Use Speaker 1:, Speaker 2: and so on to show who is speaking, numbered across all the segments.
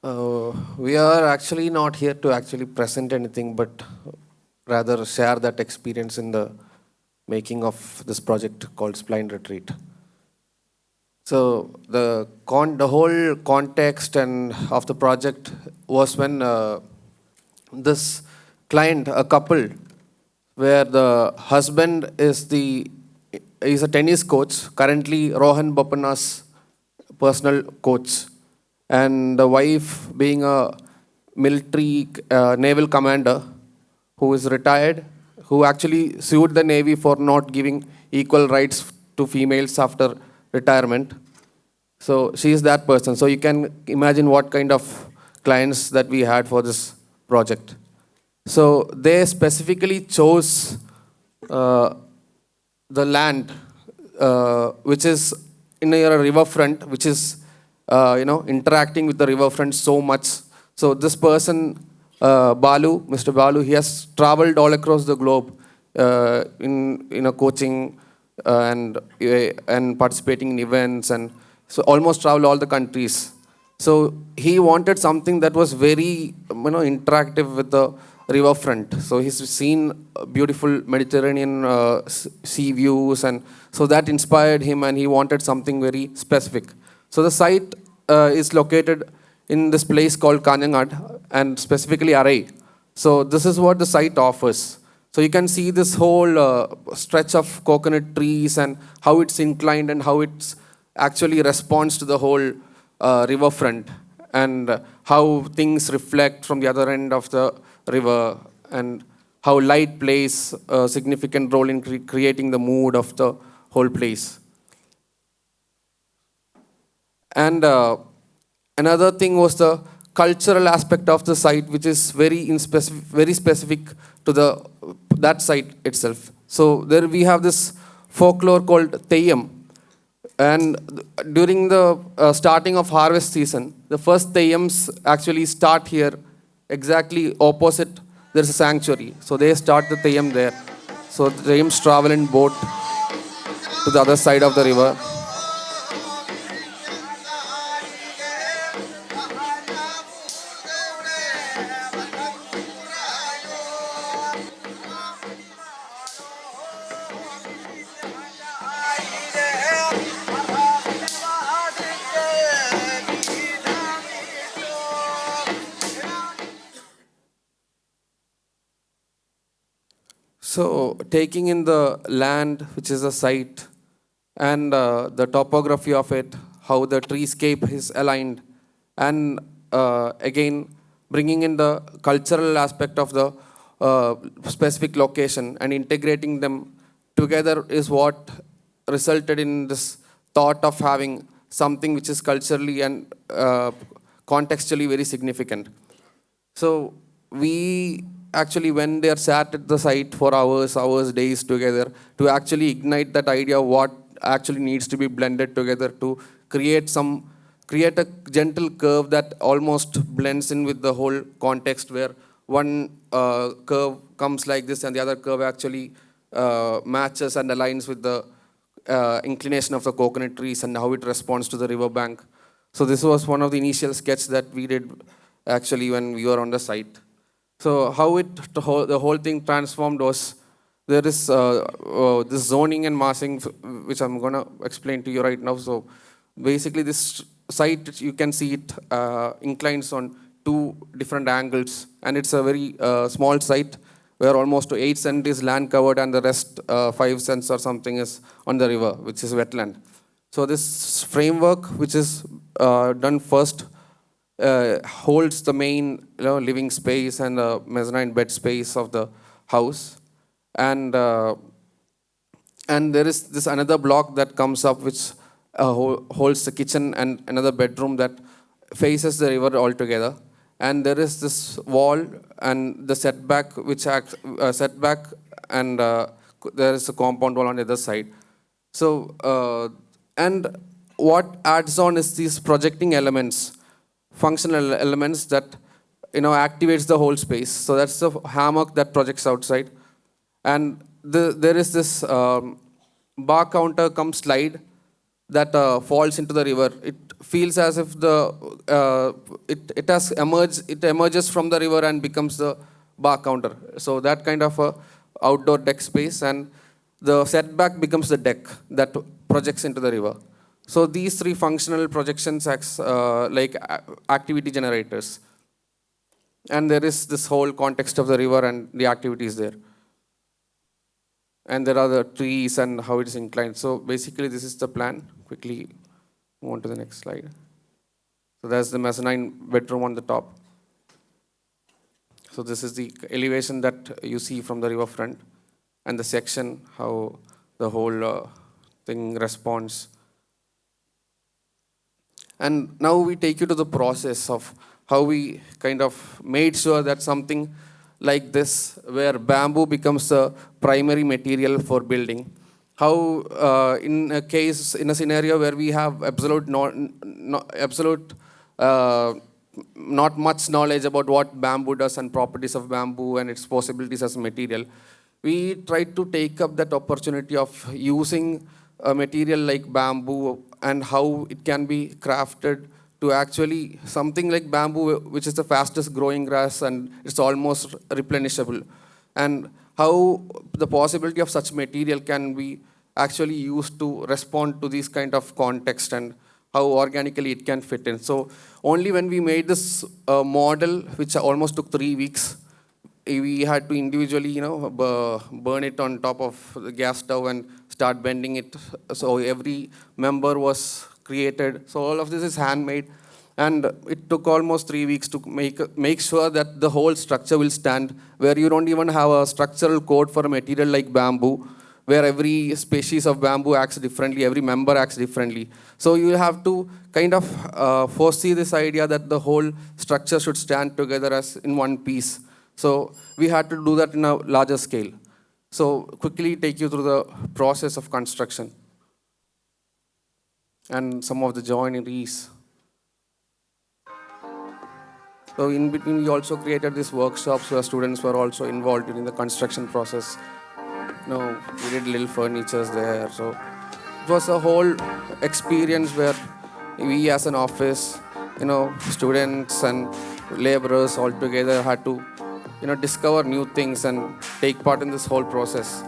Speaker 1: We are actually not here to actually present anything, but rather share that experience in the making of this project called Spline Retreat. So the whole context and of the project was when this client, a couple, where the husband is a tennis coach, currently Rohan Bopanna's personal coach, and the wife being a military naval commander who is retired, who actually sued the Navy for not giving equal rights to females after retirement. So she is that person. So you can imagine what kind of clients that we had for this project. So they specifically chose uh, the land which is in a riverfront, which is interacting with the riverfront so much. So this person, Mr. Balu, he has traveled all across the globe in a coaching and participating in events, and so almost traveled all the countries. So he wanted something that was very interactive with the riverfront. So he's seen beautiful Mediterranean sea views, and so that inspired him, and he wanted something very specific. So the site is located in this place called Kanyangad, and specifically Arai. So this is what the site offers. So you can see this whole stretch of coconut trees and how it's inclined and how it's actually responds to the whole riverfront, and how things reflect from the other end of the river, and how light plays a significant role in creating the mood of the whole place. And another thing was the cultural aspect of the site, which is very specific to that site itself. So there we have this folklore called Theyyam. And during the starting of harvest season, the first Theyyams actually start here, exactly opposite. There's a sanctuary. So they start the Theyyam there. So the Theyyams travel in boat to the other side of the river. So, taking in the land, which is a site, and the topography of it, how the treescape is aligned, and again bringing in the cultural aspect of the specific location and integrating them together is what resulted in this thought of having something which is culturally and contextually very significant. So we actually went there, sat at the site for hours, days together to actually ignite that idea of what actually needs to be blended together to create a gentle curve that almost blends in with the whole context, where one curve comes like this and the other curve actually matches and aligns with the inclination of the coconut trees and how it responds to the river bank. So this was one of the initial sketch that we did actually when we were on the site. So how the whole thing transformed was, there is this zoning and massing, which I'm going to explain to you right now. So basically this site, you can see it inclines on two different angles, and it's a very small site where almost 8 cents is land covered and the rest 5 cents or something is on the river, which is wetland. So this framework, which is done first, holds the main living space and the mezzanine bed space of the house, and there is this another block that comes up which holds the kitchen and another bedroom that faces the river altogether, and there is this wall and the setback which acts setback, and there is a compound wall on the other side. So and what adds on is these projecting elements, functional elements that activates the whole space. So that's the hammock that projects outside, and there is this bar counter come slide that falls into the river, it feels as if it emerges from the river and becomes the bar counter. So that kind of a outdoor deck space, and the setback becomes the deck that projects into the river. So these three functional projections acts like activity generators. And there is this whole context of the river and the activities there. And there are the trees and how it is inclined. So basically this is the plan. Quickly move on to the next slide. So there's the mezzanine bedroom on the top. So this is the elevation that you see from the riverfront, and the section, how the whole thing responds. And now we take you to the process of how we kind of made sure that something like this, where bamboo becomes the primary material for building, how in a scenario where we have absolute not much knowledge about what bamboo does and properties of bamboo and its possibilities as a material, we tried to take up that opportunity of using a material like bamboo and how it can be crafted to actually something like bamboo, which is the fastest growing grass and it's almost replenishable. And how the possibility of such material can be actually used to respond to this kind of context and how organically it can fit in. So only when we made this model, which almost took 3 weeks, we had to individually, burn it on top of the gas stove and start bending it. So every member was created. So all of this is handmade. And it took almost 3 weeks to make sure that the whole structure will stand, where you don't even have a structural code for a material like bamboo, where every species of bamboo acts differently, every member acts differently. So you have to kind of foresee this idea that the whole structure should stand together as in one piece. So we had to do that in a larger scale. So quickly take you through the process of construction and some of the joineries. So in between, we also created these workshops where students were also involved during the construction process. We did little furnitures there. So it was a whole experience where we as an office, students and laborers all together had to, discover new things and take part in this whole process.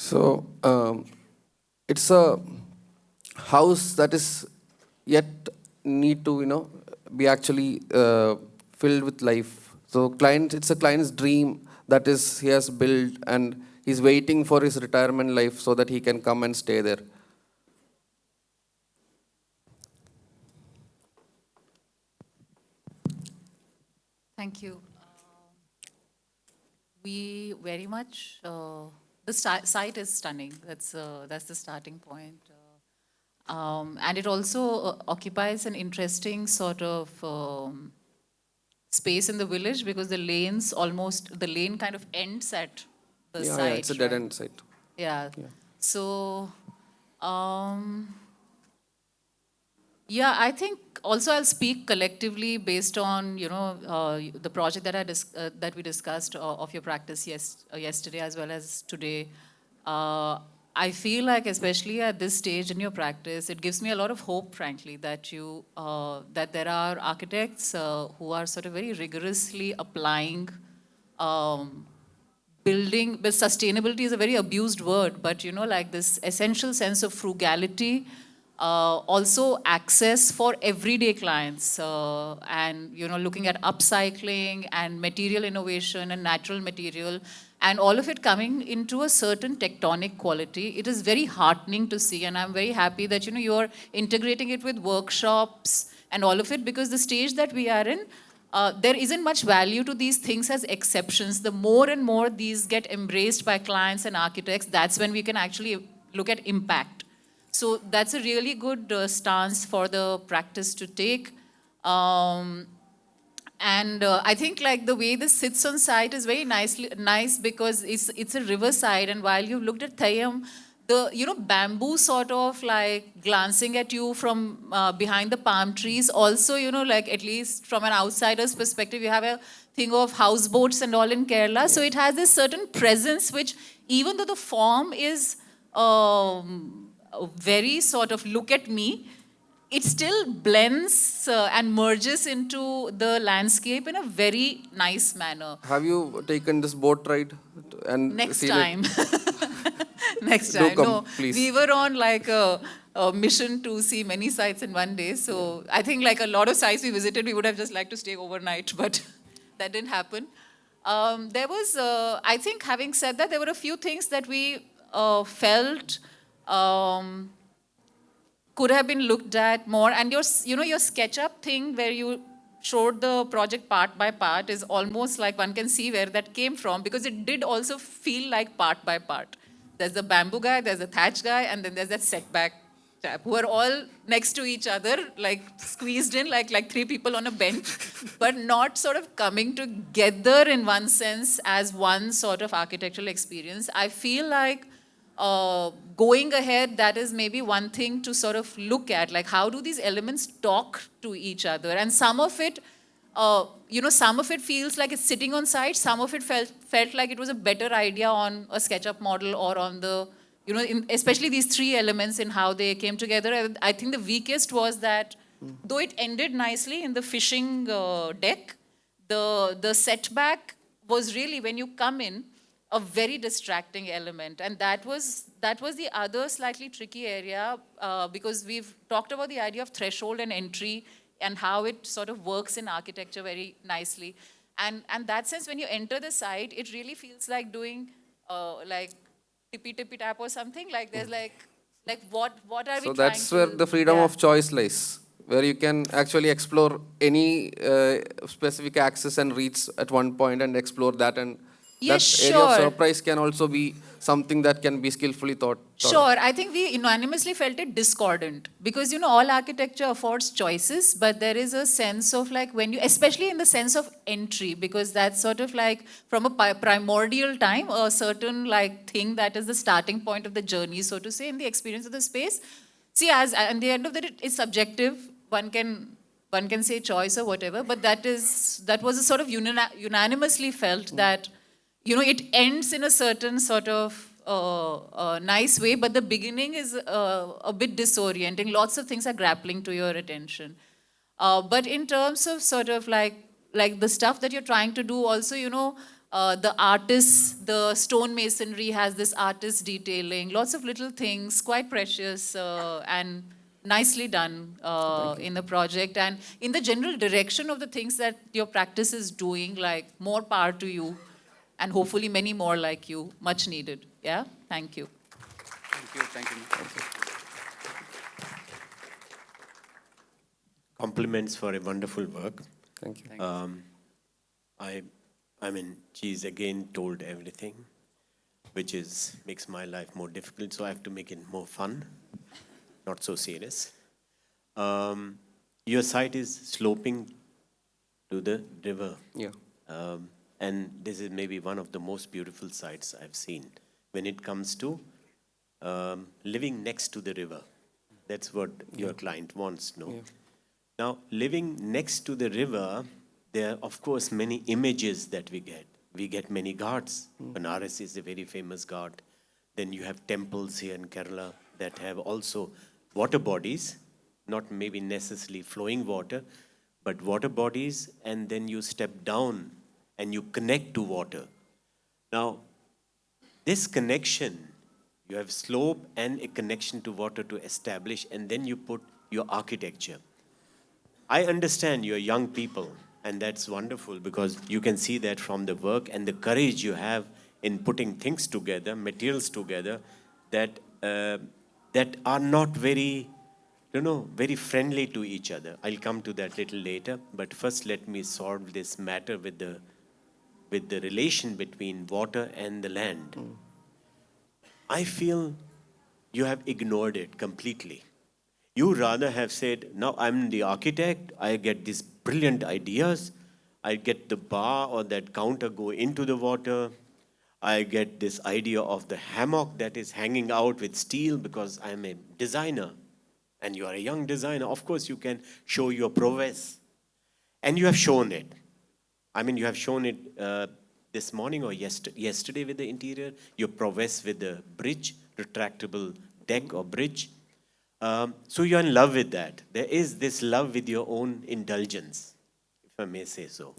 Speaker 1: So it's a house that is yet need to, be actually filled with life. So it's a client's dream that is he has built, and he's waiting for his retirement life so that he can come and stay there.
Speaker 2: Thank you. We very much, the site is stunning. That's the starting point. And it also occupies an interesting sort of space in the village because the lane kind of ends at the
Speaker 1: Yeah, it's
Speaker 2: site,
Speaker 1: a dead
Speaker 2: right?
Speaker 1: end site.
Speaker 2: Yeah.
Speaker 1: Yeah.
Speaker 2: So, yeah, I think also I'll speak collectively based on the project that we discussed of your practice yesterday as well as today. Uh, I feel like, especially at this stage in your practice, it gives me a lot of hope, frankly, that there are architects who are sort of very rigorously applying building, but sustainability is a very abused word, but like this essential sense of frugality, also access for everyday clients, and looking at upcycling and material innovation and natural material, and all of it coming into a certain tectonic quality. It is very heartening to see, and I'm very happy that you're integrating it with workshops and all of it, because the stage that we are in, there isn't much value to these things as exceptions. The more and more these get embraced by clients and architects, that's when we can actually look at impact. So that's a really good stance for the practice to take. Um, and I think like the way this sits on site is very nice because it's a riverside. And while you've looked at Thayam, the bamboo sort of like glancing at you from behind the palm trees. Also, like at least from an outsider's perspective, you have a thing of houseboats and all in Kerala. So it has this certain presence, which even though the form is very sort of look at me, it still blends and merges into the landscape in a very nice manner.
Speaker 1: Have you taken this boat ride and
Speaker 2: Next
Speaker 1: seen it?
Speaker 2: time. Next
Speaker 1: Do
Speaker 2: time.
Speaker 1: come,
Speaker 2: No, we
Speaker 1: please.
Speaker 2: were on like a mission to see many sites in one day. So I think like a lot of sites we visited, we would have just liked to stay overnight, but that didn't happen. There was, I think, having said that, there were a few things that we felt um, could have been looked at more. And your SketchUp thing where you showed the project part by part is almost like one can see where that came from, because it did also feel like part by part. There's the bamboo guy, there's the thatch guy, and then there's that setback chap who are all next to each other, like squeezed in like three people on a bench, but not sort of coming together in one sense as one sort of architectural experience. I feel like going ahead, that is maybe one thing to sort of look at, like how do these elements talk to each other? And some of it, some of it feels like it's sitting on site. Some of it felt like it was a better idea on a SketchUp model or on the, especially these three elements in how they came together. I think the weakest was that, though it ended nicely in the fishing deck, the setback was really, when you come in, a very distracting element. And that was the other slightly tricky area, because we've talked about the idea of threshold and entry and how it sort of works in architecture very nicely. And that sense, when you enter the site, it really feels like doing like tippy tap or something. Like there's like what are we
Speaker 1: So
Speaker 2: trying
Speaker 1: that's where
Speaker 2: to,
Speaker 1: the freedom
Speaker 2: yeah.
Speaker 1: of choice lies, where you can actually explore any specific axis and reach at one point and explore that. And
Speaker 2: Yes,
Speaker 1: that area of
Speaker 2: sure.
Speaker 1: surprise can also be something that can be skillfully thought of.
Speaker 2: Sure, I think we unanimously felt it discordant because all architecture affords choices, but there is a sense of like when you, especially in the sense of entry, because that's sort of like from a primordial time, a certain like thing that is the starting point of the journey, so to say, in the experience of the space. See, as at the end of the day, it's subjective. One can say choice or whatever, but that was a sort of unanimously felt that it ends in a certain sort of nice way, but the beginning is a bit disorienting. Lots of things are grappling to your attention. But in terms of sort of like the stuff that you're trying to do, also, the artists, the stone masonry has this artist detailing, lots of little things, quite precious and nicely done in the project and in the general direction of the things that your practice is doing. Like, more power to you, and hopefully many more like you. Much needed. Yeah. Thank you.
Speaker 3: Thank you. Thank you.
Speaker 4: Compliments for a wonderful work.
Speaker 1: Thank you.
Speaker 4: I mean, she's again told everything, which makes my life more difficult. So I have to make it more fun, not so serious. Your site is sloping to the river.
Speaker 1: Yeah.
Speaker 4: And this is maybe one of the most beautiful sites I've seen when it comes to living next to the river. That's what your client wants, no?
Speaker 1: Yeah.
Speaker 4: Now, living next to the river, there are, of course, many images that we get. We get many ghats. Banaras is a very famous ghat. Then you have temples here in Kerala that have also water bodies, not maybe necessarily flowing water, but water bodies, and then you step down and you connect to water. Now, this connection, you have slope and a connection to water to establish, and then you put your architecture. I understand you're young people, and that's wonderful because you can see that from the work and the courage you have in putting things together, materials together, that that are not very, very friendly to each other. I'll come to that little later, but first let me solve this matter with the relation between water and the land. I feel you have ignored it completely. You rather have said, now I'm the architect, I get these brilliant ideas, I get the bar or that counter go into the water, I get this idea of the hammock that is hanging out with steel because I'm a designer. And you are a young designer, of course you can show your prowess. And you have shown it. I mean, you have shown it this morning or yesterday with the interior, your prowess with the bridge, retractable deck or bridge. So you're in love with that. There is this love with your own indulgence, if I may say so,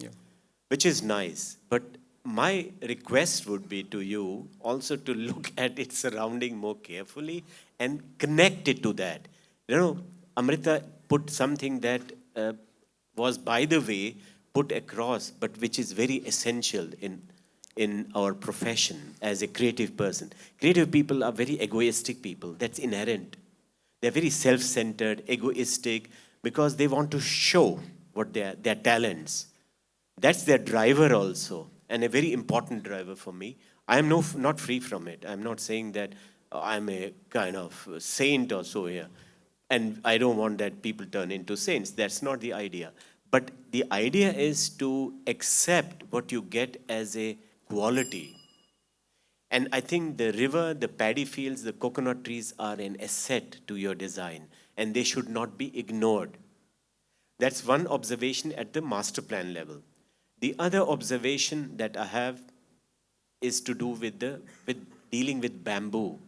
Speaker 4: which is nice. But my request would be to you also to look at its surrounding more carefully and connect it to that. Amrita put something that was, by the way, put across, but which is very essential in our profession as a creative person. Creative people are very egoistic people. That's inherent. They're very self-centered, egoistic, because they want to show what their talents. That's their driver also, and a very important driver for me. I am not free from it. I'm not saying that I'm a kind of saint or so here. And I don't want that people turn into saints. That's not the idea. But the idea is to accept what you get as a quality. And I think the river, the paddy fields, the coconut trees are an asset to your design, and they should not be ignored. That's one observation at the master plan level. The other observation that I have is to do with dealing with bamboo.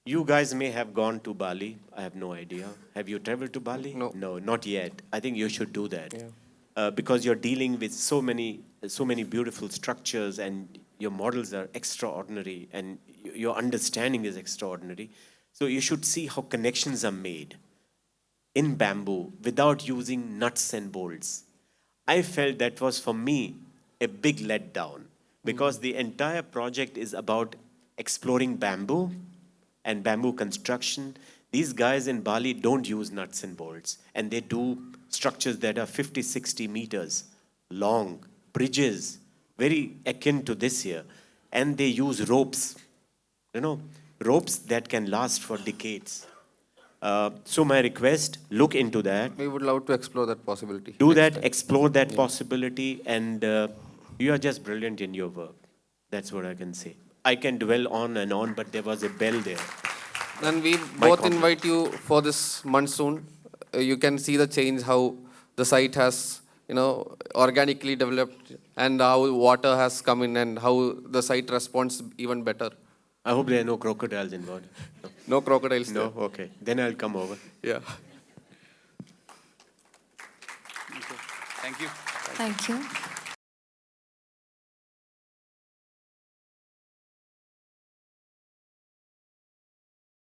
Speaker 4: You guys may have gone to Bali. I have no idea. Have you traveled to Bali?
Speaker 1: No.
Speaker 4: No, not yet. I think you should do that.
Speaker 1: Yeah.
Speaker 4: Because you're dealing with so many beautiful structures, and your models are extraordinary, and your understanding is extraordinary. So you should see how connections are made in bamboo without using nuts and bolts. I felt that was, for me, a big letdown, because the entire project is about exploring bamboo and bamboo construction. These guys in Bali don't use nuts and bolts, and they do structures that are 50, 60 meters long, bridges, very akin to this here. And they use ropes, ropes that can last for decades. So my request, look into that.
Speaker 1: We would love to explore that possibility.
Speaker 4: Do
Speaker 1: next
Speaker 4: that,
Speaker 1: time.
Speaker 4: explore that possibility, and you are just brilliant in your work. That's what I can say. I can dwell on and on, but there was a bell there.
Speaker 1: And we
Speaker 4: My
Speaker 1: both
Speaker 4: compliment.
Speaker 1: invite you for this monsoon. You can see the change, how the site has, organically developed, and how water has come in, and how the site responds even better.
Speaker 4: I hope there are no crocodiles involved. No,
Speaker 1: No crocodiles
Speaker 4: no?
Speaker 1: there.
Speaker 4: Okay. Then I'll come over.
Speaker 1: Yeah.
Speaker 3: Thank you.
Speaker 5: Thank you.